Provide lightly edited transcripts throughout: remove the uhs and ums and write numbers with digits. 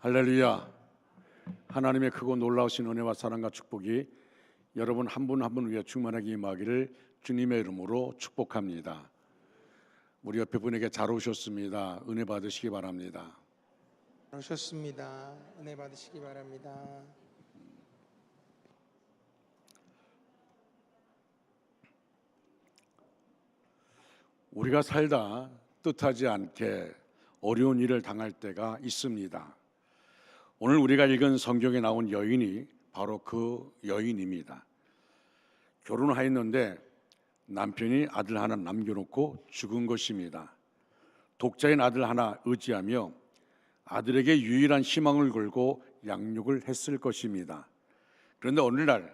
할렐루야. 하나님의 크고 놀라우신 은혜와 사랑과 축복이 여러분 한 분 한 분 위에 충만하게 임하기를 주님의 이름으로 축복합니다. 우리 옆에 분에게 잘 오셨습니다. 은혜 받으시기 바랍니다. 잘 오셨습니다. 은혜 받으시기 바랍니다. 우리가 살다 뜻하지 않게 어려운 일을 당할 때가 있습니다. 오늘 우리가 읽은 성경에 나온 여인이 바로 그 여인입니다. 결혼하였는데 남편이 아들 하나 남겨놓고 죽은 것입니다. 독자인 아들 하나 의지하며 아들에게 유일한 희망을 걸고 양육을 했을 것입니다. 그런데 어느 날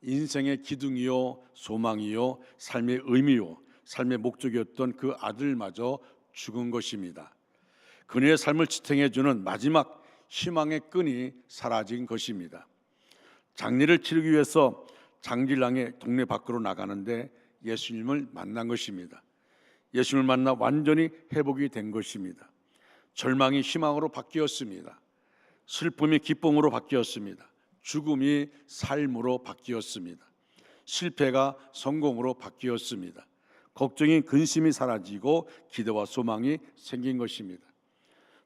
인생의 기둥이요 소망이요 삶의 의미요 삶의 목적이었던 그 아들마저 죽은 것입니다. 그녀의 삶을 지탱해주는 마지막 희망의 끈이 사라진 것입니다. 장례를 치르기 위해서 장질랑의 동네 밖으로 나가는데 예수님을 만난 것입니다. 예수님을 만나 완전히 회복이 된 것입니다. 절망이 희망으로 바뀌었습니다. 슬픔이 기쁨으로 바뀌었습니다. 죽음이 삶으로 바뀌었습니다. 실패가 성공으로 바뀌었습니다. 걱정이 근심이 사라지고 기대와 소망이 생긴 것입니다.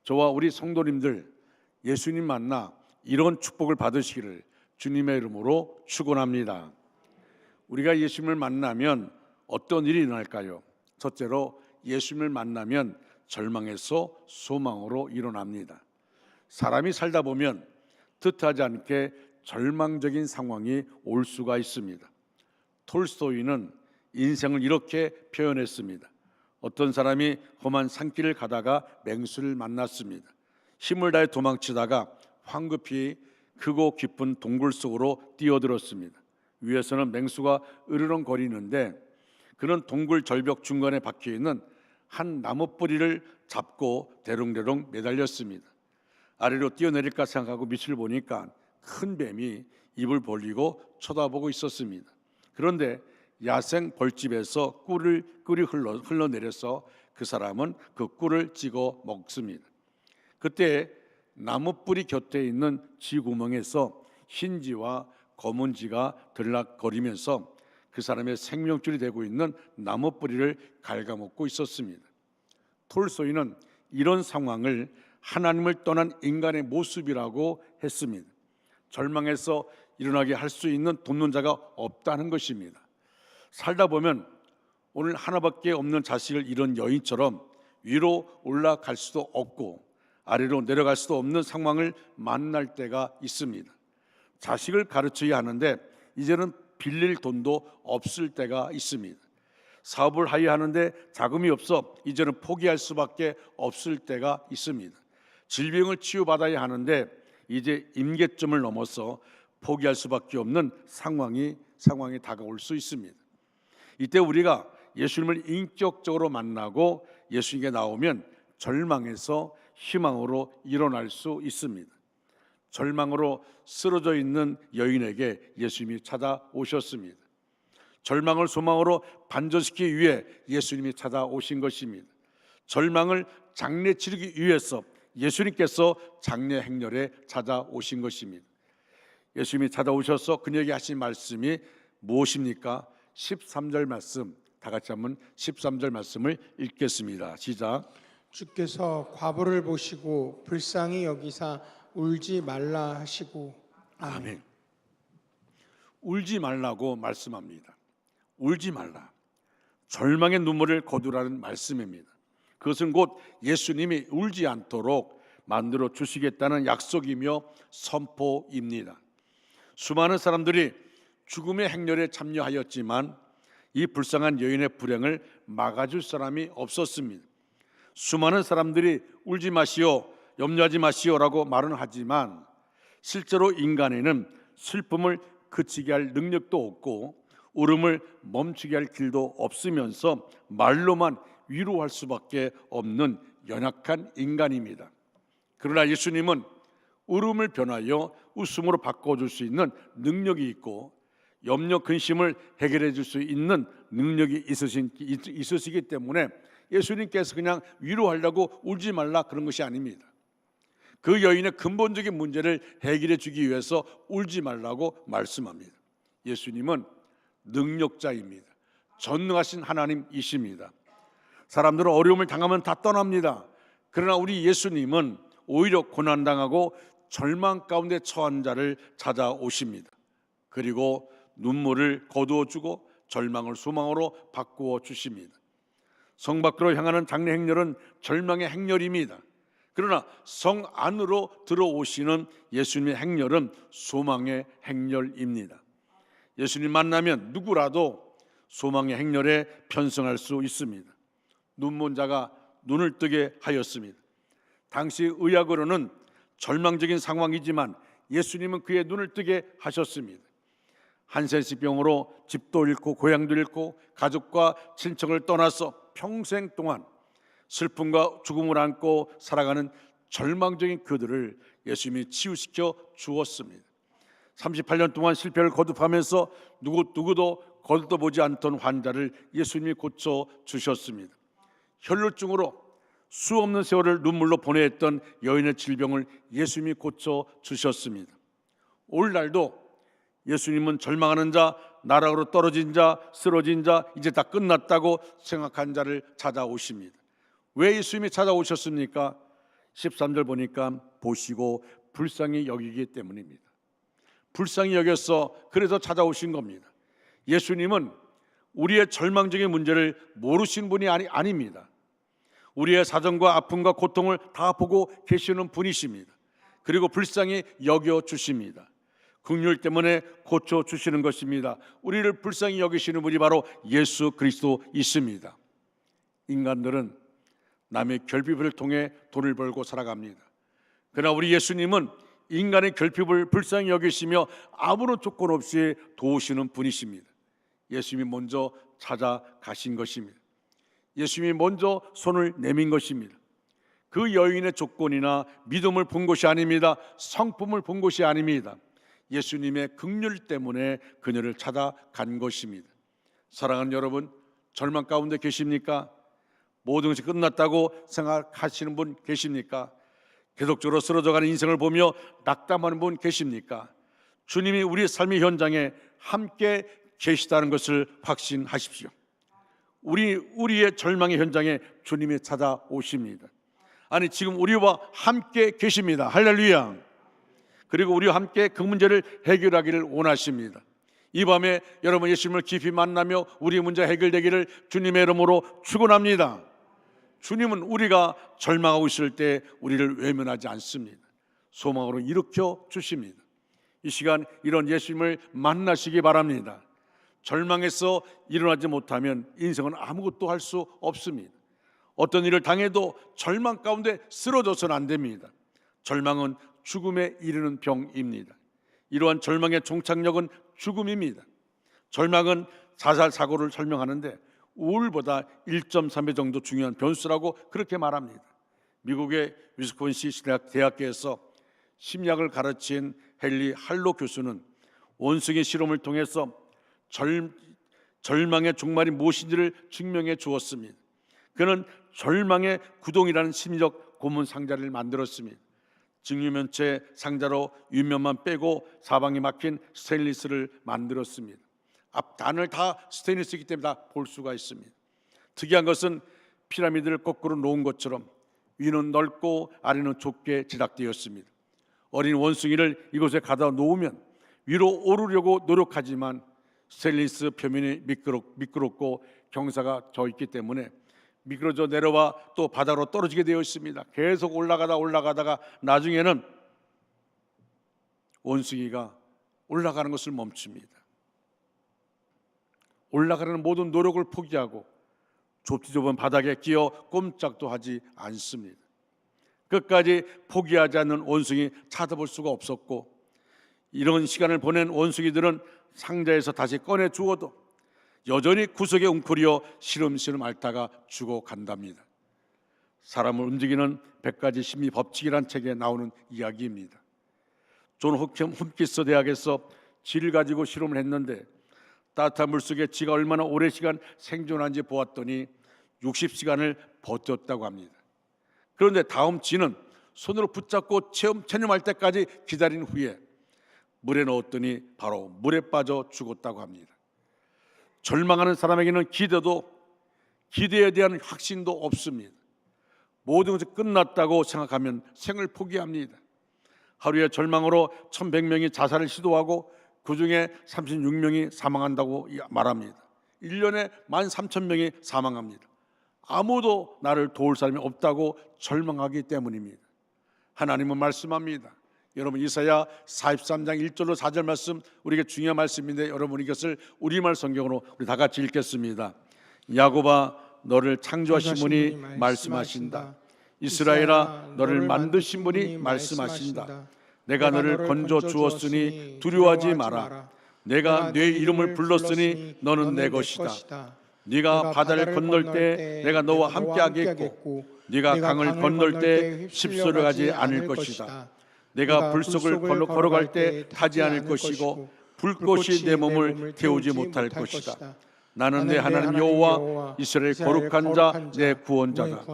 저와 우리 성도님들 예수님 만나 이런 축복을 받으시기를 주님의 이름으로 축원합니다. 우리가 예수님을 만나면 어떤 일이 일어날까요? 첫째로 예수님을 만나면 절망에서 소망으로 일어납니다. 사람이 살다 보면 뜻하지 않게 절망적인 상황이 올 수가 있습니다. 톨스토이는 인생을 이렇게 표현했습니다. 어떤 사람이 험한 산길을 가다가 맹수를 만났습니다. 힘을 다해 도망치다가 황급히 크고 깊은 동굴 속으로 뛰어들었습니다. 위에서는 맹수가 으르렁거리는데 그는 동굴 절벽 중간에 박혀있는 한 나무 뿌리를 잡고 대롱대롱 매달렸습니다. 아래로 뛰어내릴까 생각하고 밑을 보니까 큰 뱀이 입을 벌리고 쳐다보고 있었습니다. 그런데 야생 벌집에서 꿀이 흘러내려서 그 사람은 그 꿀을 찍어 먹습니다. 그때 나무 뿌리 곁에 있는 쥐구멍에서 흰쥐와 검은쥐가 들락거리면서 그 사람의 생명줄이 되고 있는 나무 뿌리를 갉아먹고 있었습니다. 톨스토이는 이런 상황을 하나님을 떠난 인간의 모습이라고 했습니다. 절망에서 일어나게 할 수 있는 돕는 자가 없다는 것입니다. 살다 보면 오늘 하나밖에 없는 자식을 잃은 여인처럼 위로 올라갈 수도 없고 아래로 내려갈 수도 없는 상황을 만날 때가 있습니다. 자식을 가르쳐야 하는데 이제는 빌릴 돈도 없을 때가 있습니다. 사업을 하야 하는데 자금이 없어 이제는 포기할 수밖에 없을 때가 있습니다. 질병을 치유받아야 하는데 이제 임계점을 넘어서 포기할 수밖에 없는 상황이 다가올 수 있습니다. 이때 우리가 예수님을 인격적으로 만나고 예수님께 나오면 절망에서 희망으로 일어날 수 있습니다. 절망으로 쓰러져 있는 여인에게 예수님이 찾아오셨습니다. 절망을 소망으로 반전시키기 위해 예수님이 찾아오신 것입니다. 절망을 장례 치르기 위해서 예수님께서 장례 행렬에 찾아오신 것입니다. 예수님이 찾아오셔서 그녀에게 하신 말씀이 무엇입니까? 13절 말씀, 다 같이 한번 13절 말씀을 읽겠습니다. 시작. 주께서 과부를 보시고 불쌍히 여기사 울지 말라 하시고 아멘. 울지 말라고 말씀합니다. 울지 말라. 절망의 눈물을 거두라는 말씀입니다. 그것은 곧 예수님이 울지 않도록 만들어 주시겠다는 약속이며 선포입니다. 수많은 사람들이 죽음의 행렬에 참여하였지만 이 불쌍한 여인의 불행을 막아줄 사람이 없었습니다. 수많은 사람들이 울지 마시오, 염려하지 마시오라고 말은 하지만 실제로 인간에는 슬픔을 그치게 할 능력도 없고 울음을 멈추게 할 길도 없으면서 말로만 위로할 수밖에 없는 연약한 인간입니다. 그러나 예수님은 울음을 변하여 웃음으로 바꿔줄 수 있는 능력이 있고 염려 근심을 해결해 줄 수 있는 능력이 있으시기 때문에 예수님께서 그냥 위로하려고 울지 말라 그런 것이 아닙니다. 그 여인의 근본적인 문제를 해결해 주기 위해서 울지 말라고 말씀합니다. 예수님은 능력자입니다. 전능하신 하나님이십니다. 사람들은 어려움을 당하면 다 떠납니다. 그러나 우리 예수님은 오히려 고난당하고 절망 가운데 처한 자를 찾아오십니다. 그리고 눈물을 거두어 주고 절망을 소망으로 바꾸어 주십니다. 성 밖으로 향하는 장례 행렬은 절망의 행렬입니다. 그러나 성 안으로 들어오시는 예수님의 행렬은 소망의 행렬입니다. 예수님 만나면 누구라도 소망의 행렬에 편승할 수 있습니다. 눈먼 자가 눈을 뜨게 하였습니다. 당시 의학으로는 절망적인 상황이지만 예수님은 그의 눈을 뜨게 하셨습니다. 한센시병으로 집도 잃고 고향도 잃고 가족과 친척을 떠나서 평생 동안 슬픔과 죽음을 안고 살아가는 절망적인 그들을 예수님이 치유시켜 주었습니다. 38년 동안 실패를 거듭하면서 누구도 거듭보지 않던 환자를 예수님이 고쳐 주셨습니다. 혈루증으로 수없는 세월을 눈물로 보내했던 여인의 질병을 예수님이 고쳐 주셨습니다. 오늘날도 예수님은 절망하는 자, 나락으로 떨어진 자, 쓰러진 자, 이제 다 끝났다고 생각한 자를 찾아오십니다. 왜 예수님이 찾아오셨습니까? 13절 보니까 보시고 불쌍히 여기기 때문입니다. 불쌍히 여겨서 그래서 찾아오신 겁니다. 예수님은 우리의 절망적인 문제를 모르시는 분이 아닙니다. 우리의 사정과 아픔과 고통을 다 보고 계시는 분이십니다. 그리고 불쌍히 여겨 주십니다. 긍휼 때문에 고쳐 주시는 것입니다. 우리를 불쌍히 여기시는 분이 바로 예수 그리스도이십니다. 인간들은 남의 결핍을 통해 돈을 벌고 살아갑니다. 그러나 우리 예수님은 인간의 결핍을 불쌍히 여기시며 아무런 조건 없이 도우시는 분이십니다. 예수님이 먼저 찾아가신 것입니다. 예수님이 먼저 손을 내민 것입니다. 그 여인의 조건이나 믿음을 본 것이 아닙니다. 성품을 본 것이 아닙니다. 예수님의 긍휼 때문에 그녀를 찾아간 것입니다. 사랑하는 여러분, 절망 가운데 계십니까? 모든 것이 끝났다고 생각하시는 분 계십니까? 계속적으로 쓰러져가는 인생을 보며 낙담하는 분 계십니까? 주님이 우리 삶의 현장에 함께 계시다는 것을 확신하십시오. 우리의 절망의 현장에 주님이 찾아오십니다. 아니, 지금 우리와 함께 계십니다. 할렐루야. 그리고 우리와 함께 그 문제를 해결하기를 원하십니다. 이 밤에 여러분 예수님을 깊이 만나며 우리 문제 해결되기를 주님의 이름으로 축원합니다. 주님은 우리가 절망하고 있을 때 우리를 외면하지 않습니다. 소망으로 일으켜 주십니다. 이 시간 이런 예수님을 만나시기 바랍니다. 절망에서 일어나지 못하면 인생은 아무것도 할 수 없습니다. 어떤 일을 당해도 절망 가운데 쓰러져서는 안 됩니다. 절망은 죽음에 이르는 병입니다. 이러한 절망의 종착역은 죽음입니다. 절망은 자살 사고를 설명하는데 우울보다 1.3배 정도 중요한 변수라고 그렇게 말합니다. 미국의 위스콘신 대학교에서 심리학을 가르친 헨리 할로 교수는 원숭이 실험을 통해서 절망의 종말이 무엇인지를 증명해 주었습니다. 그는 절망의 구동이라는 심리적 고문 상자를 만들었습니다. 증류면체 상자로 윗면만 빼고 사방이 막힌 스테인리스를 만들었습니다. 앞단을 다 스테인리스이기 때문에 다 볼 수가 있습니다. 특이한 것은 피라미드를 거꾸로 놓은 것처럼 위는 넓고 아래는 좁게 제작되었습니다. 어린 원숭이를 이곳에 가다 놓으면 위로 오르려고 노력하지만 스테인리스 표면이 미끄럽고 경사가 져 있기 때문에 미끄러져 내려와 또 바다로 떨어지게 되어 있습니다. 계속 올라가다가 나중에는 원숭이가 올라가는 것을 멈춥니다. 올라가려는 모든 노력을 포기하고 좁은 바닥에 끼어 꼼짝도 하지 않습니다. 끝까지 포기하지 않는 원숭이 찾아볼 수가 없었고, 이런 시간을 보낸 원숭이들은 상자에서 다시 꺼내 주어도 여전히 구석에 웅크려 시름시름 앓다가 죽어간답니다. 사람을 움직이는 100가지 심리 법칙이란 책에 나오는 이야기입니다. 존 홈키스 대학에서 쥐를 가지고 실험을 했는데 따뜻한 물속에 쥐가 얼마나 오랜 시간 생존한지 보았더니 60시간을 버텼다고 합니다. 그런데 다음 쥐는 손으로 붙잡고 체념할 때까지 기다린 후에 물에 넣었더니 바로 물에 빠져 죽었다고 합니다. 절망하는 사람에게는 기대에 대한 확신도 없습니다. 모든 것이 끝났다고 생각하면 생을 포기합니다. 하루에 절망으로 1100명이 자살을 시도하고 그중에 36명이 사망한다고 말합니다. 1년에 13,000명이 사망합니다. 아무도 나를 도울 사람이 없다고 절망하기 때문입니다. 하나님은 말씀합니다. 여러분, 이사야 43장 1절로 4절 말씀, 우리에게 중요한 말씀인데 여러분 이것을 우리말 성경으로 우리 다 같이 읽겠습니다. 야곱아, 너를 창조하신 분이 말씀하신다. 이스라엘아, 너를 만드신 분이 말씀하신다. 내가 너를 건져 주었으니 두려워하지 마라. 내가 네 이름을 불렀으니 너는 내 것이다. 네가 바다를 건널 때 내가 너와 함께하겠고 네가 강을 건널 때 십소려하지 않을 것이다. 내가 불속을 걸어갈 때 타지 않을 것이고 불꽃이 내 몸을 태우지 못할 것이다. 나는 내 하나님 여호와, 이스라엘 거룩한 자 내 구원자다.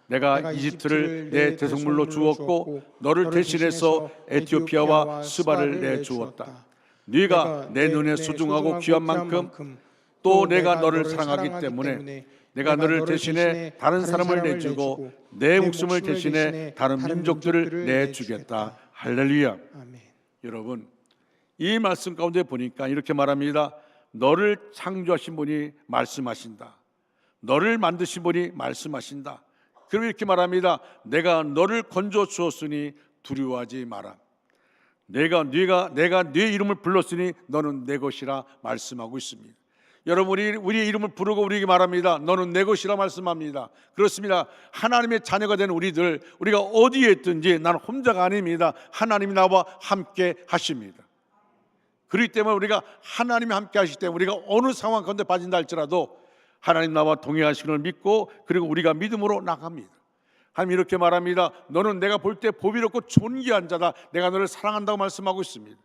내가 이집트를 내 대성물로 주었고 너를 대신해서 에티오피아와 스바를 내주었다. 네가 내 눈에 소중하고 귀한 만큼 또 내가 너를 사랑하기 때문에 내가 너를 대신해 다른 사람을 내주고 내 목숨을 대신해 다른 민족들을 내주겠다. 할렐루야. 아멘. 여러분, 이 말씀 가운데 보니까 이렇게 말합니다. 너를 창조하신 분이 말씀하신다. 너를 만드신 분이 말씀하신다. 그리고 이렇게 말합니다. 내가 너를 건져 주었으니 두려워하지 마라. 내가 네 이름을 불렀으니 너는 내 것이라 말씀하고 있습니다. 여러분, 우리의 이름을 부르고 우리에게 말합니다. 너는 내 것이라 말씀합니다. 그렇습니다. 하나님의 자녀가 된 우리가 어디에 있든지 나는 혼자가 아닙니다. 하나님이 나와 함께 하십니다. 그렇기 때문에 우리가 하나님이 함께 하시기 때문에 우리가 어느 상황 가운데 빠진다 할지라도 하나님 나와 동행하시는 걸 믿고 그리고 우리가 믿음으로 나갑니다. 하나님 이렇게 말합니다. 너는 내가 볼 때 보비롭고 존귀한 자다. 내가 너를 사랑한다고 말씀하고 있습니다.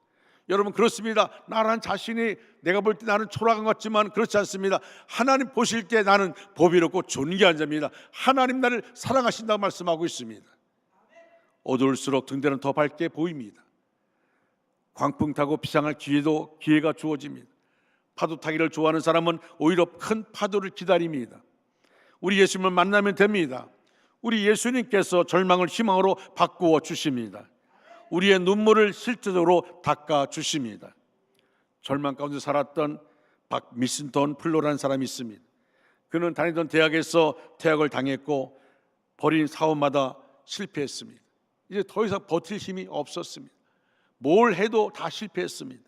여러분, 그렇습니다. 나란 자신이 내가 볼 때 나는 초라한 것 같지만 그렇지 않습니다. 하나님 보실 때 나는 보비롭고 존귀한 자입니다. 하나님 나를 사랑하신다고 말씀하고 있습니다. 어두울수록 등대는 더 밝게 보입니다. 광풍 타고 비상할 기회가 주어집니다. 파도 타기를 좋아하는 사람은 오히려 큰 파도를 기다립니다. 우리 예수님을 만나면 됩니다. 우리 예수님께서 절망을 희망으로 바꾸어 주십니다. 우리의 눈물을 실제적으로 닦아 주십니다. 절망 가운데 살았던 박미신턴 플로라는 사람이 있습니다. 그는 다니던 대학에서 퇴학을 당했고 벌인 사업마다 실패했습니다. 이제 더 이상 버틸 힘이 없었습니다. 뭘 해도 다 실패했습니다.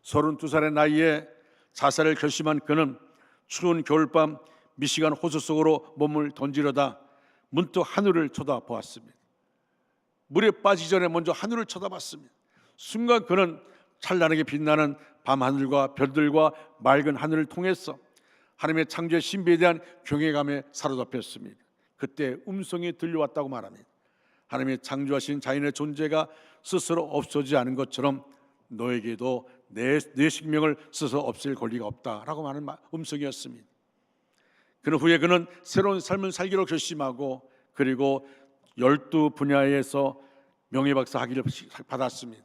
32살의 나이에 자살을 결심한 그는 추운 겨울밤 미시간 호수 속으로 몸을 던지려다 문득 하늘을 쳐다보았습니다. 물에 빠지기 전에 먼저 하늘을 쳐다봤습니다. 순간 그는 찬란하게 빛나는 밤하늘과 별들과 맑은 하늘을 통해서 하나님의 창조의 신비에 대한 경외감에 사로잡혔습니다. 그때 음성이 들려왔다고 말합니다. 하나님의 창조하신 자연의 존재가 스스로 없어지지 않은 것처럼 너에게도 내 생명을 스스로 없앨 권리가 없다라고 하는 음성이었습니다. 그 후에 그는 새로운 삶을 살기로 결심하고 그리고 12분야에서 명예박사 학위를 받았습니다.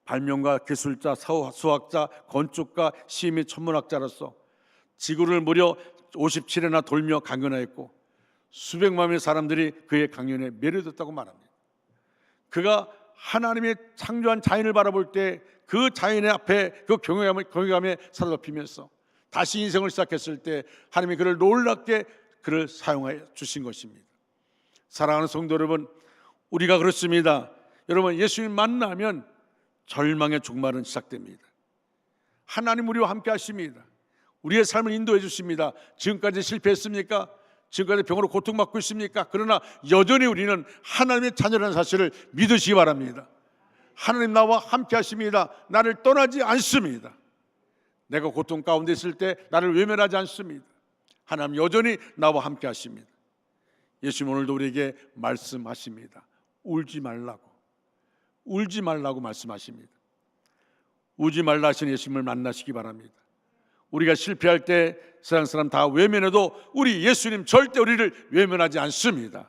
발명가, 기술자, 수학자, 건축가, 시 및 천문학자로서 지구를 무려 57회나 돌며 강연하였고 수백만 명의 사람들이 그의 강연에 매료됐다고 말합니다. 그가 하나님의 창조한 자연을 바라볼 때 그 자연의 앞에 그 경외감에 사로잡히면서 다시 인생을 시작했을 때 하나님이 그를 놀랍게 그를 사용해 주신 것입니다. 사랑하는 성도 여러분, 우리가 그렇습니다. 여러분, 예수님 만나면 절망의 종말은 시작됩니다. 하나님 우리와 함께 하십니다. 우리의 삶을 인도해 주십니다. 지금까지 실패했습니까? 지금까지 병으로 고통받고 있습니까? 그러나 여전히 우리는 하나님의 자녀라는 사실을 믿으시기 바랍니다. 하나님 나와 함께 하십니다. 나를 떠나지 않습니다. 내가 고통 가운데 있을 때 나를 외면하지 않습니다. 하나님 여전히 나와 함께 하십니다. 예수님 오늘도 우리에게 말씀하십니다. 울지 말라고 말씀하십니다. 울지 말라 하신 예수님을 만나시기 바랍니다. 우리가 실패할 때 세상 사람 다 외면해도 우리 예수님 절대 우리를 외면하지 않습니다.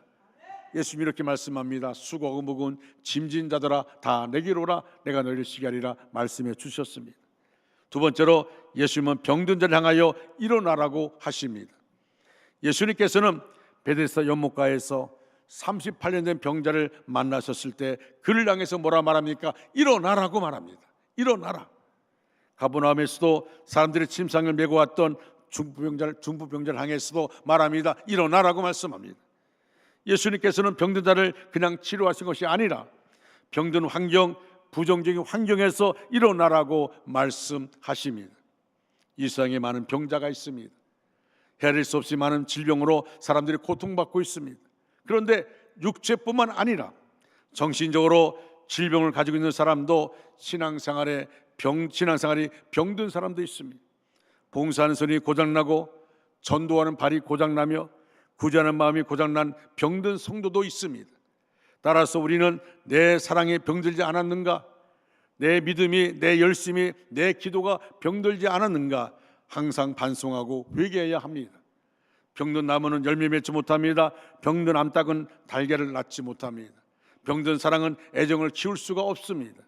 예수님이 이렇게 말씀합니다. 수고하고 무거운 짐진 자들아 다 내게로 오라 내가 너희를 쉬게 하리라 말씀해 주셨습니다. 두 번째로 예수님은 병든 자를 향하여 일어나라고 하십니다. 예수님께서는 베데스다 연못가에서 38년 된 병자를 만나셨을 때 그를 향해서 뭐라 말합니까? 일어나라고 말합니다. 일어나라. 가버나움에서도 사람들이 침상을 메고 왔던 중부병자를 향해서도 말합니다. 일어나라고 말씀합니다. 예수님께서는 병든 자를 그냥 치료하신 것이 아니라 병든 환경, 부정적인 환경에서 일어나라고 말씀하십니다. 이 세상에 많은 병자가 있습니다. 헤아릴 수 없이 많은 질병으로 사람들이 고통받고 있습니다. 그런데 육체뿐만 아니라 정신적으로 질병을 가지고 있는 사람도 신앙생활이 병든 사람도 있습니다. 봉사하는 손이 고장나고 전도하는 발이 고장나며 구제하는 마음이 고장난 병든 성도도 있습니다. 따라서 우리는 내 사랑에 병들지 않았는가, 내 믿음이, 내 열심이, 내 기도가 병들지 않았는가 항상 반성하고 회개해야 합니다. 병든 나무는 열매 맺지 못합니다. 병든 암탉은 달걀을 낳지 못합니다. 병든 사랑은 애정을 키울 수가 없습니다.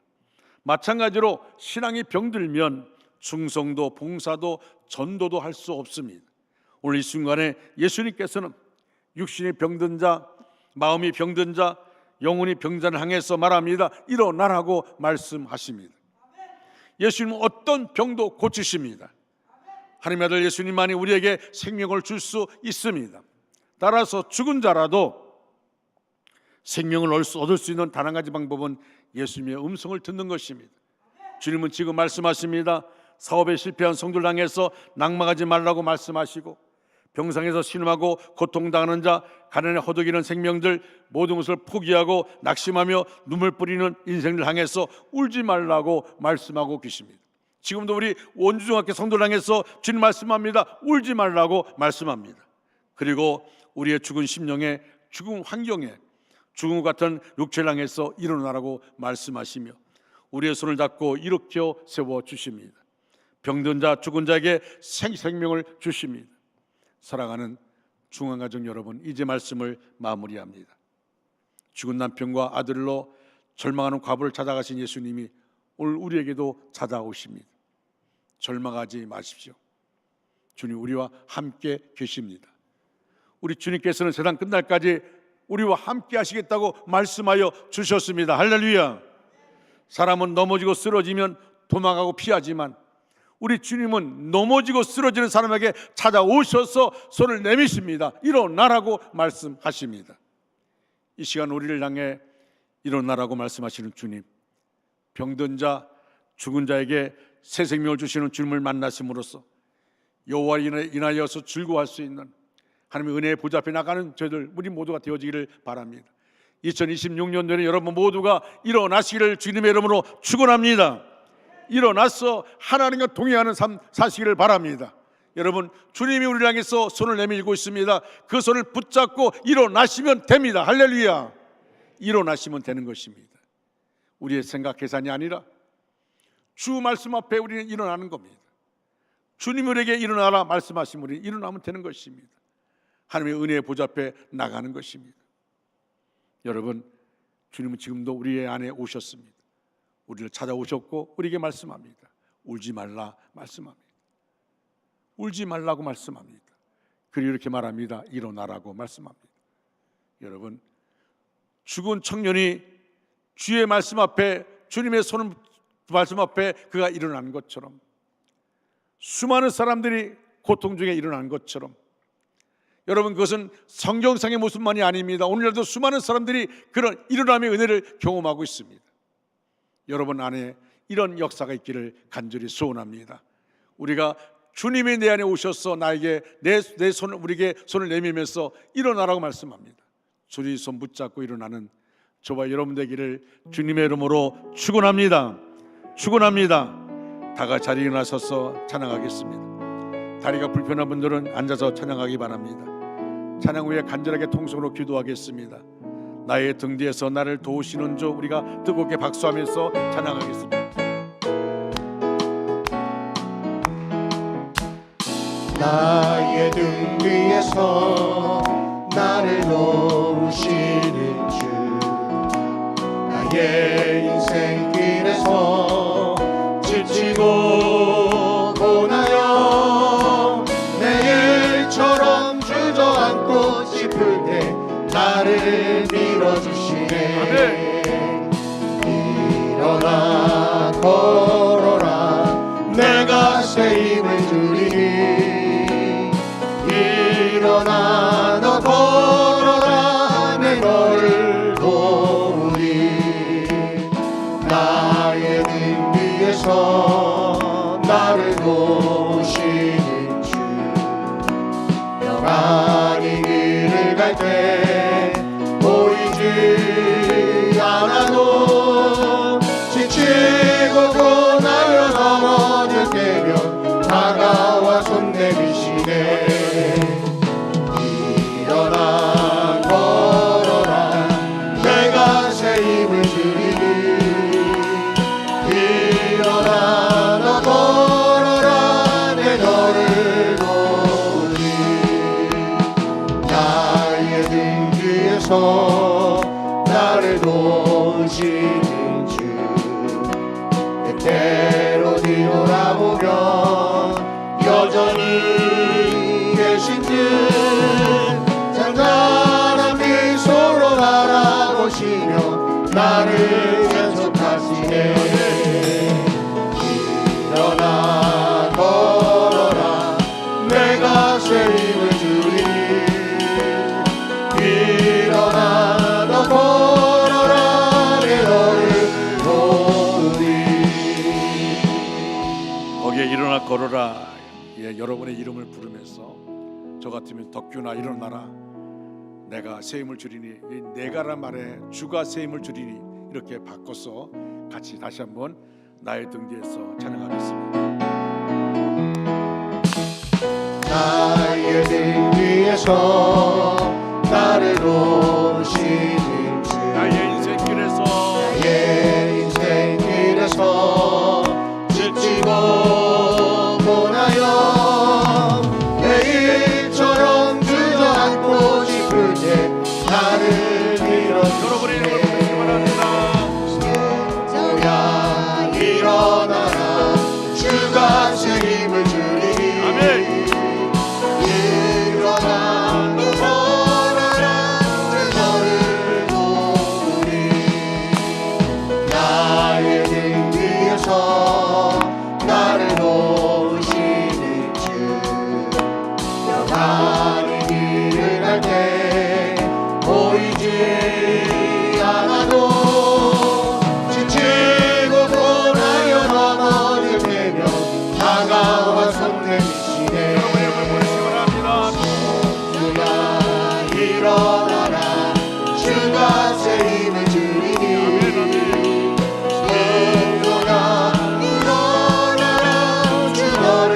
마찬가지로 신앙이 병들면 충성도, 봉사도, 전도도 할 수 없습니다. 오늘 이 순간에 예수님께서는 육신이 병든 자, 마음이 병든 자, 영혼이 병든 자를 향해서 말합니다. 일어나라고 말씀하십니다. 예수님은 어떤 병도 고치십니다. 하나님의 아들 예수님만이 우리에게 생명을 줄 수 있습니다. 따라서 죽은 자라도 생명을 얻을 수 있는 단 한 가지 방법은 예수님의 음성을 듣는 것입니다. 주님은 지금 말씀하십니다. 사업에 실패한 성도를 향해서 낭망하지 말라고 말씀하시고 병상에서 신음하고 고통당하는 자, 가난에 허덕이는 생명들 모든 것을 포기하고 낙심하며 눈물 뿌리는 인생을 향해서 울지 말라고 말씀하고 계십니다. 지금도 우리 원주중학교 성도를 향해서 주님 말씀합니다. 울지 말라고 말씀합니다. 그리고 우리의 죽은 심령에, 죽은 환경에, 죽은 것 같은 육체를 향해서 일어나라고 말씀하시며 우리의 손을 잡고 일으켜 세워주십니다. 병든 자, 죽은 자에게 생명을 주십니다. 사랑하는 중앙가족 여러분, 이제 말씀을 마무리합니다. 죽은 남편과 아들로 절망하는 과부를 찾아가신 예수님이 오늘 우리에게도 찾아오십니다. 절망하지 마십시오. 주님 우리와 함께 계십니다. 우리 주님께서는 세상 끝날까지 우리와 함께 하시겠다고 말씀하여 주셨습니다. 할렐루야. 사람은 넘어지고 쓰러지면 도망가고 피하지만 우리 주님은 넘어지고 쓰러지는 사람에게 찾아오셔서 손을 내미십니다. 일어나라고 말씀하십니다. 이 시간 우리를 향해 일어나라고 말씀하시는 주님, 병든 자, 죽은 자에게 새 생명을 주시는 주님을 만나심으로써 여호와 인하여서 즐거워할 수 있는 하나님의 은혜의 보좌 앞에 나가는 저희들 우리 모두가 되어지기를 바랍니다. 2026년도에는 여러분 모두가 일어나시기를 주님의 이름으로 축원합니다. 일어나서 하나님과 동행하는 삶 사시기를 바랍니다. 여러분 주님이 우리를 향해서 손을 내밀고 있습니다. 그 손을 붙잡고 일어나시면 됩니다. 할렐루야. 일어나시면 되는 것입니다. 우리의 생각 계산이 아니라 주 말씀 앞에 우리는 일어나는 겁니다. 주님 우리에게 일어나라 말씀하시면 우리는 일어나면 되는 것입니다. 하나님의 은혜의 보좌 앞에 나가는 것입니다. 여러분 주님은 지금도 우리의 안에 오셨습니다. 우리를 찾아오셨고 우리에게 말씀합니다. 울지 말라 말씀합니다. 울지 말라고 말씀합니다. 그리고 이렇게 말합니다. 일어나라고 말씀합니다. 여러분 죽은 청년이 주의 말씀 앞에 주님의 손 말씀 앞에 그가 일어난 것처럼 수많은 사람들이 고통 중에 일어난 것처럼 여러분 그것은 성경상의 모습만이 아닙니다. 오늘날도 수많은 사람들이 그런 일어남의 은혜를 경험하고 있습니다. 여러분 안에 이런 역사가 있기를 간절히 소원합니다. 우리가 주님이 내 안에 오셔서 나에게 우리에게 손을 내밀면서 일어나라고 말씀합니다. 주님 손 붙잡고 일어나는 저와 여러분 되기를 주님의 이름으로 축원합니다. 축원합니다. 다 같이 자리에 일어나셔서 찬양하겠습니다. 다리가 불편한 분들은 앉아서 찬양하기 바랍니다. 찬양 후에 간절하게 통성으로 기도하겠습니다. 나의 등 뒤에서 나를 도우시는 주 우리가 뜨겁게 박수하면서 찬양하겠습니다. 나의 등 뒤에서 나를 도우시는 나의 인생길에서 지치고 고나여 내 일처럼 주저앉고 싶을 때 나를 밀어주시네. 일어나 걸어라 내가 새 힘을 주리니. 일어나 너 걸어라 내 너를 도우리. 나의 등 위에서 나를 도우시는 주. 영원히 길을 갈 때 보이지 않아도 지치고 고나여 넘어질 때면 다가와 손 내미시네. 일어나 걸어라 내가 새 힘을 주리니. 일어나 너 걸어라 내 너를 도우리. 나의 등 뒤에서 나를 도우시는 주. 때때로 뒤돌아보면 여전히 계신 듯 잔잔한 미소로 바라보시며 나를 계속하시네. 일어나 걸어라 내가 새 힘을 주리니. 일어나 너 걸어라 내 너를 도우리. 거기에 일어나 걸어라, 여러분의 이름을 부르면서 저 같으면 덕규나 일어나라 내가 새 힘을 주리니, 이 내가란 말에 주가 새 힘을 주리니 이렇게 바꿔서 같이 다시 한번 나의 등 뒤에서 찬양하겠습니다. 나의 등 위에서 나를 도우시는 주. 나의 인생길에서 나의 인생길에서 지치고 고나여 내 일처럼 주저앉고 싶을 때 나를 여러분의 이름을 부르시기 밀어주시네. 바랍니다. 모야 일어나라 주가 새 힘을 주리니. 아멘. 일어나 너 걸어라 내 너를 도우리. 나의 등 뒤에서 나를 도우시는 주. 영원히 길을 갈 때 보이지 않아도 지치고 고나여 넘어질 때면 다가와 손 내미시네. 여러분의 이름을 부르시기 바랍니다. 주야 일어나라 주가 새 힘을 주리니. 주야 일어나라 주 너를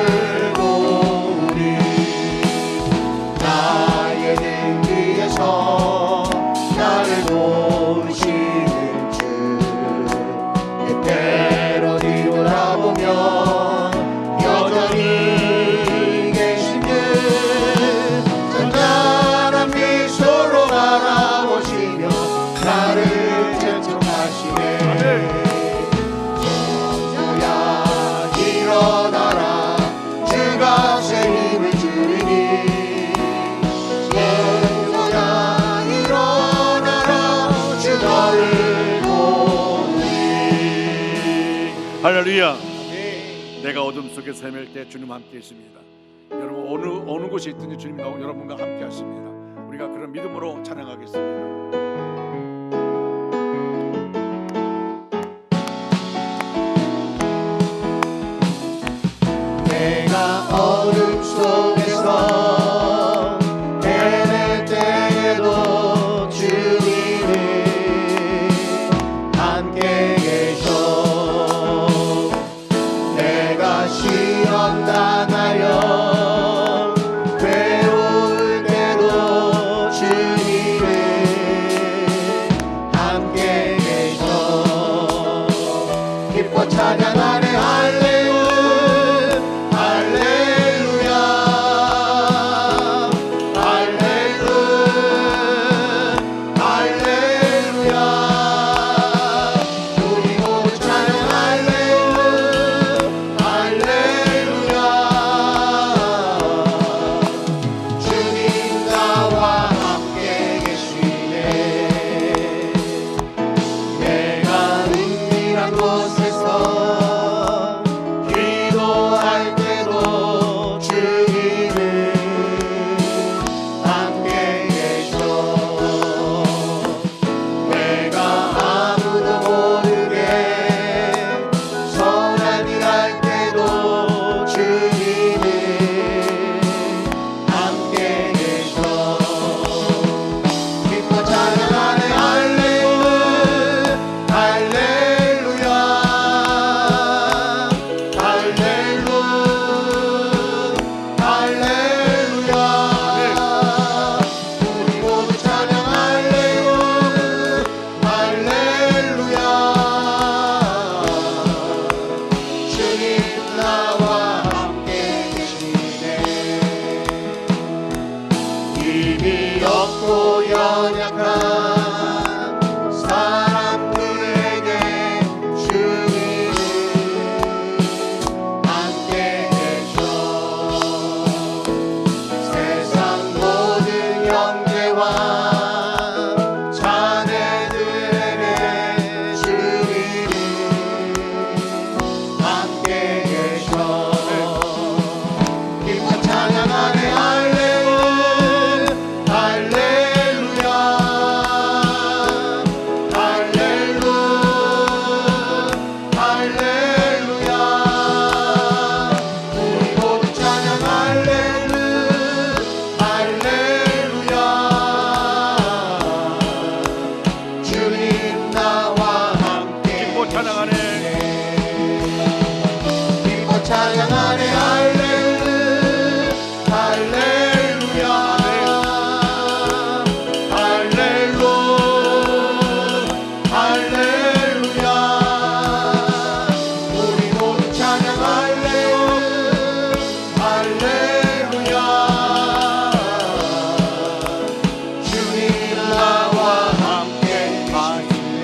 도우리. 나의 등 뒤에서 나를 도우시는 주. 때때로 뒤돌아보면 여전히 계신 듯 잔잔한 미소로 바라보시며 나를 채촉하시네. 주야 일어나라 주가 새 힘을 주리니. 주야 일어나라 주 너를 도우리. 할렐루야. 내가 어둠 속에서 헤맬 때 주님 함께 있습니다. 여러분 어느 곳에 있든지 주님 여러분과 함께 하십니다. 우리가 그런 믿음으로 찬양하겠습니다. 내가 어둠 속에서 헤맬 때에도 주님은 함께 계셔. 내가 시험 당하여 괴로울 때도 주님은 함께 계셔. 기뻐 찬양하네 할렐루야 할렐루야 할렐루야. 찬양하네 할렐루야 할렐루야 우리 모두 찬양할래 할렐루야 주님 나와 함께 하시네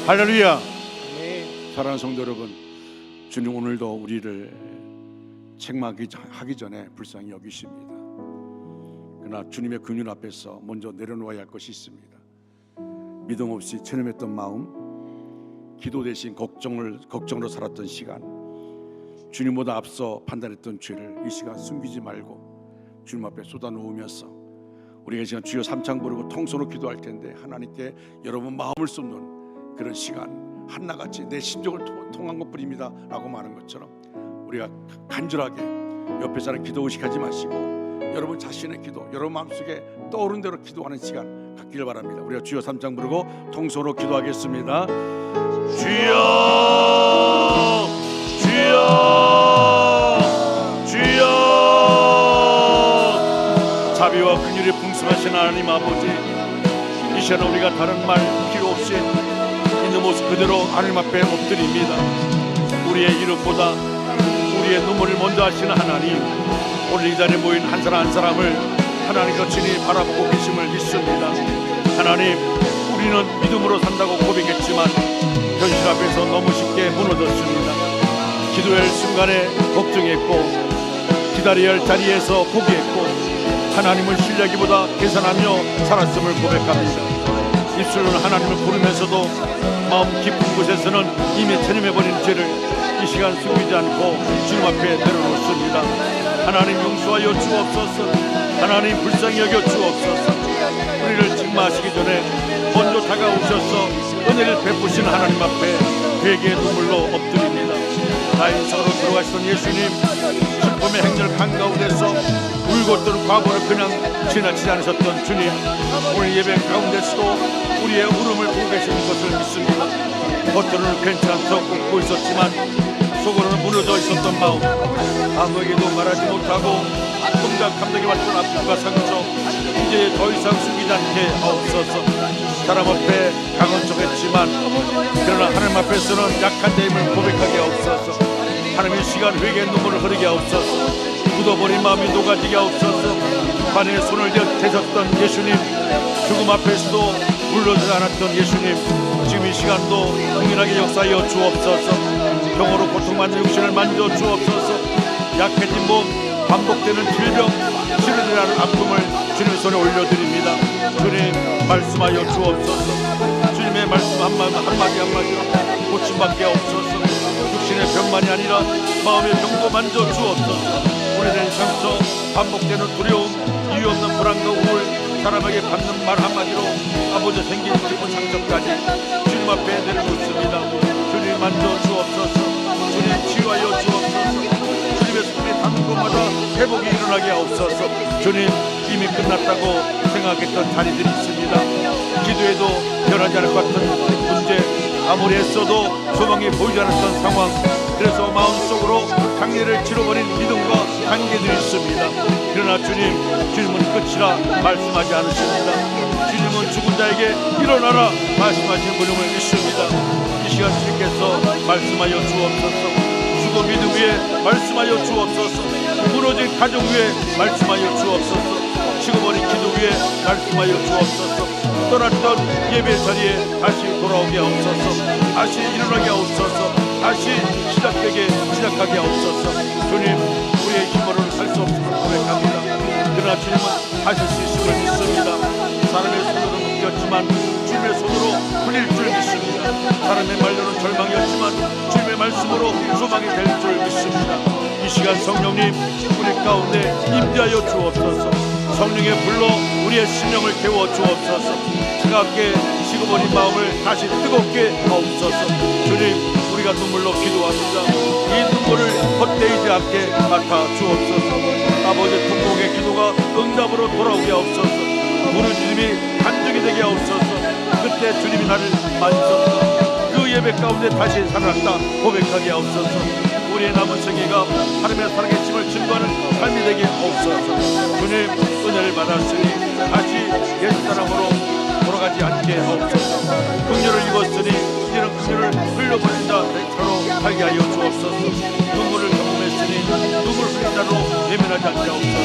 할렐루야. 네. 사랑하는 성도 여러분, 주님 오늘도 우리를 책망하기 전에 불쌍히 여기십니다. 그러나 주님의 긍휼 앞에서 먼저 내려놓아야 할 것이 있습니다. 믿음 없이 체념했던 마음, 기도 대신 걱정으로 살았던 시간, 주님보다 앞서 판단했던 죄를 이 시간 숨기지 말고 주님 앞에 쏟아놓으면서 우리가 이 시간 주여 삼창 부르고 통성으로 기도할 텐데 하나님께 여러분 마음을 쏟는 그런 시간, 한나같이 내 심정을 통한 것뿐입니다 라고 말하는 것처럼 우리가 간절하게 옆에 사람 기도 의식하지 마시고 여러분 자신의 기도, 여러분 마음속에 떠오른 대로 기도하는 시간 갖기를 바랍니다. 우리가 주여 삼창 부르고 통성으로 기도하겠습니다. 주여 주여 주여. 자비와 긍휼이 풍성하신 하나님 아버지, 이 시간 우리가 다른 말 필요 없이 있는 모습 그대로 하나님 앞에 엎드립니다. 우리의 이름보다 우리의 눈물을 먼저 하시는 하나님, 오늘 이 자리에 모인 한 사람 한 사람을 하나님과 친히 바라보고 계심을 믿습니다. 하나님, 우리는 믿음으로 산다고 고백했지만 현실 앞에서 너무 쉽게 무너졌습니다. 기도할 순간에 걱정했고 기다려야 할 자리에서 포기했고 하나님을 신뢰하기보다 계산하며 살았음을 고백합니다. 입술로는 하나님을 부르면서도 마음 깊은 곳에서는 이미 체념해버린 죄를 이 시간 숨기지 않고 주님 앞에 내려놓습니다. 하나님 용서하여 주옵소서. 하나님 불쌍히 여겨 주옵소서. 우리를 책망하시기 전에 먼저 다가오셔서 은혜를 베푸신 하나님 앞에 회개의 눈물로 엎드립니다. 다인성으로 들어가시던 예수님, 슬픔의 행렬 한가운데서 울고 떠는 과거를 그냥 지나치지 않으셨던 주님, 오늘 예배 가운데서도 우리의 울음을 보고 계시는 것을 믿습니다. 겉으로는 괜찮다고 웃고 있었지만 속으로는 무너져 있었던 마음, 아무에게도 말하지 못하고 혼자 감당해 왔던 아픔과 상처, 이제 더 이상 숨기지 않게 하옵소서. 사람 앞에 강한 척했지만 그러나 하나님 앞에서는 약한 내 힘을 고백하게 하옵소서. 하나님의 시간 회개의 눈물을 흐르게 하옵소서. 묻어버린 마음이 녹아지게 하옵소서. 반에 손을 대셨던 예수님, 죽음 앞에서도 물러서지 않았던 예수님, 지금 이 시간도 동일하게 역사하여 주옵소서. 병으로 고통받는 육신을 만져 주옵소서. 약해진 몸, 반복되는 질병, 치료되라는 아픔을 주님의 손에 올려드립니다. 주님 말씀하여 주옵소서. 주님의 말씀 한마디 한마디로 고침받게 하옵소서. 육신의 병만이 아니라 마음의 병도 만져 주옵소서. 오래된 상처, 반복되는 두려움, 이유 없는 불안과 우울, 사람에게 받는 말 한마디로 아버지 생긴 깊은 상처까지 주님 앞에 내려놓습니다. 주님 만져 주옵소서. 주님 치유하여 주옵소서. 주님의 손이 닿는 곳마다 회복이 일어나게 하옵소서. 주님 이미 끝났다고 생각했던 자리들이 있습니다. 기도해도 변하지 않을 것 같은 문제, 아무리 애써도 소망이 보이지 않았던 상황, 그래서 마음속으로 장례를 치러버린 믿음과 관계들이 있습니다. 그러나 주님은 끝이라 말씀하지 않으십니다. 주님은 죽은 자에게 일어나라 말씀하시는 분임을 믿습니다. 이 시간 주님께서 말씀하여 주옵소서. 죽은 믿음 위에 말씀하여 주옵소서. 무너진 가정 위에 말씀하여 주옵소서. 식어버린 기도 위에 말씀하여 주옵소서. 떠났던 예배 자리에 다시 돌아오게 하옵소서. 다시 일어나게 하옵소서. 다시 시작하게 하옵소서. 주님, 우리의 힘으로는 살 수 없음을 고백합니다. 그러나 주님은 하실 수 있음을 믿습니다. 사람의 손으로 묶였지만 주님의 손으로 풀릴 줄 믿습니다. 사람의 말로는 절망이었지만 주님의 말씀으로 소망이 될 줄 믿습니다. 이 시간 성령님 우리 가운데 임재하여 주옵소서. 성령의 불로 우리의 심령을 깨워 주옵소서. 차갑게 식어버린 마음을 다시 뜨겁게 하옵소서. 주님, 우리가 눈물로 기도합니다. 이 눈물을 헛되이지 않게 맡아 주옵소서. 아버지 통곡의 기도가 응답으로 돌아오게 하옵소서. 부르짖음이 간증이 되게 하옵소서. 그때 주님이 나를 만져서 그 예배 예배 가운데 다시 살아났다 고백하게 하옵소서. 우리의 남은 생애가 하나님의 살아계심을 증거하는 삶이 되게 하옵소서. 주님 은혜를 받았으니 다시 옛사람으로 돌아가지 않게 하옵소서. 긍휼을 입었으니 이제는 긍휼을 흘려버린 자로 살게 하여 주옵소서. 눈물을 경험했으니 눈물 흘린 자로 예민하지 않게 하옵소서.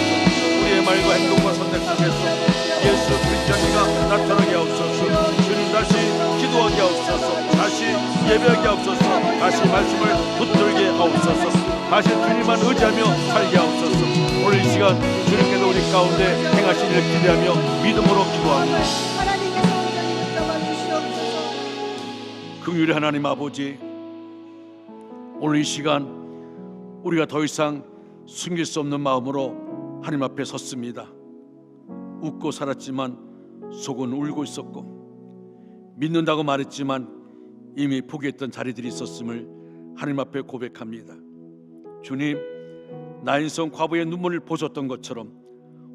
우리의 말과 행동과 선택 속에서 예수 그리스도가 나타나게 하옵소서. 주님 다시 기도하게 하옵소서. 다시 예배하게 하옵소서. 다시 말씀을 붙들게 하옵소서. 다시 주님만 의지하며 살게 하옵소서. 오늘 이 시간 주님께서 우리 가운데 행하신 일을 기대하며 믿음으로 기도합니다. 긍휼의 하나님 아버지, 오늘 이 시간 우리가 더 이상 숨길 수 없는 마음으로 하나님 앞에 섰습니다. 웃고 살았지만 속은 울고 있었고, 믿는다고 말했지만 이미 포기했던 자리들이 있었음을 하나님 앞에 고백합니다. 주님, 나인성 과부의 눈물을 보셨던 것처럼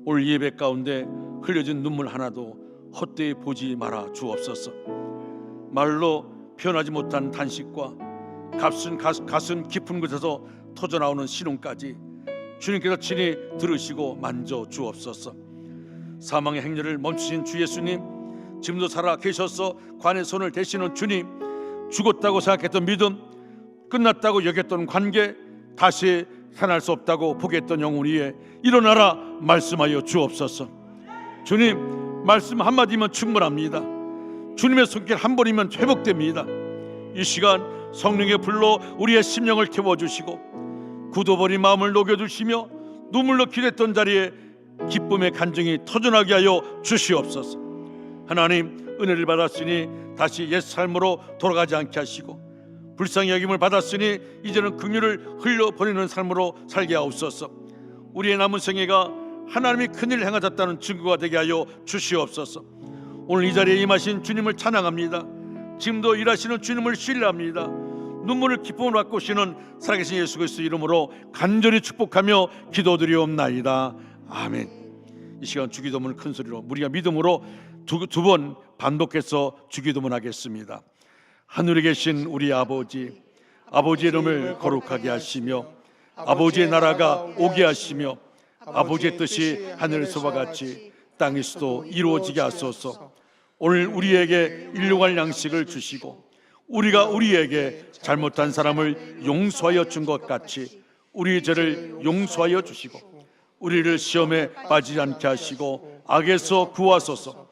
오늘 예배 가운데 흘려진 눈물 하나도 헛되이 보지 말아 주옵소서. 말로 표현하지 못한 단식과 가슴 깊은 곳에서 터져나오는 신음까지 주님께서 친히 들으시고 만져 주옵소서. 사망의 행렬을 멈추신 주 예수님, 지금도 살아 계셔서 관의 손을 대시는 주님, 죽었다고 생각했던 믿음, 끝났다고 여겼던 관계, 다시 살아날 수 없다고 포기했던 영혼 위에 일어나라 말씀하여 주옵소서. 주님, 말씀 한마디면 충분합니다. 주님의 손길 한 번이면 회복됩니다. 이 시간 성령의 불로 우리의 심령을 태워주시고 굳어버린 마음을 녹여주시며 눈물로 기댔던 자리에 기쁨의 간증이 터져나게 하여 주시옵소서. 하나님, 은혜를 받았으니 다시 옛 삶으로 돌아가지 않게 하시고, 불쌍히 여김을 받았으니 이제는 긍휼을 흘려보내는 삶으로 살게 하옵소서. 우리의 남은 생애가 하나님이 큰일을 행하셨다는 증거가 되게 하여 주시옵소서. 오늘 이 자리에 임하신 주님을 찬양합니다. 지금도 일하시는 주님을 신뢰합니다. 눈물을 기쁨으로 바꾸시는 살아계신 예수 그리스도 이름으로 간절히 축복하며 기도드리옵나이다. 아멘. 이 시간 주기도문을 큰 소리로 우리가 믿음으로 두 번 반복해서 주기도문 하겠습니다. 하늘에 계신 우리 아버지, 아버지의 이름을 거룩하게 하시며 아버지의 나라가 오게 하시며 아버지의 뜻이 하늘에서와 같이 땅에서도 이루어지게 하소서. 오늘 우리에게 일용할 양식을 주시고 우리가 우리에게 잘못한 사람을 용서하여 준 것 같이 우리 죄를 용서하여 주시고 우리를 시험에 빠지지 않게 하시고 악에서 구하소서.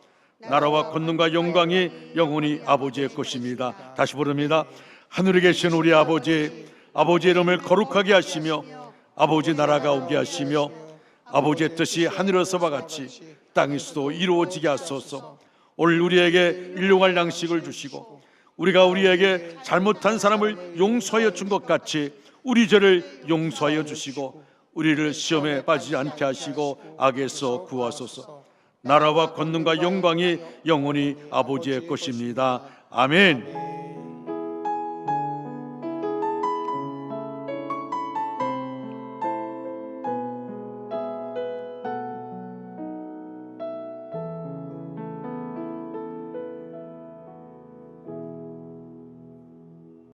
나라와 권능과 영광이 영원히 아버지의 것입니다. 다시 부릅니다. 하늘에 계신 우리 아버지, 아버지의 이름을 거룩하게 하시며 아버지 나라가 오게 하시며 아버지의 뜻이 하늘에서와 같이 땅에서도 이루어지게 하소서. 오늘 우리에게 일용할 양식을 주시고 우리가 우리에게 잘못한 사람을 용서하여 준 것 같이 우리 죄를 용서하여 주시고 우리를 시험에 빠지지 않게 하시고 악에서 구하소서. 나라와 권능과 영광이 영원히 아버지의 것입니다. 아멘.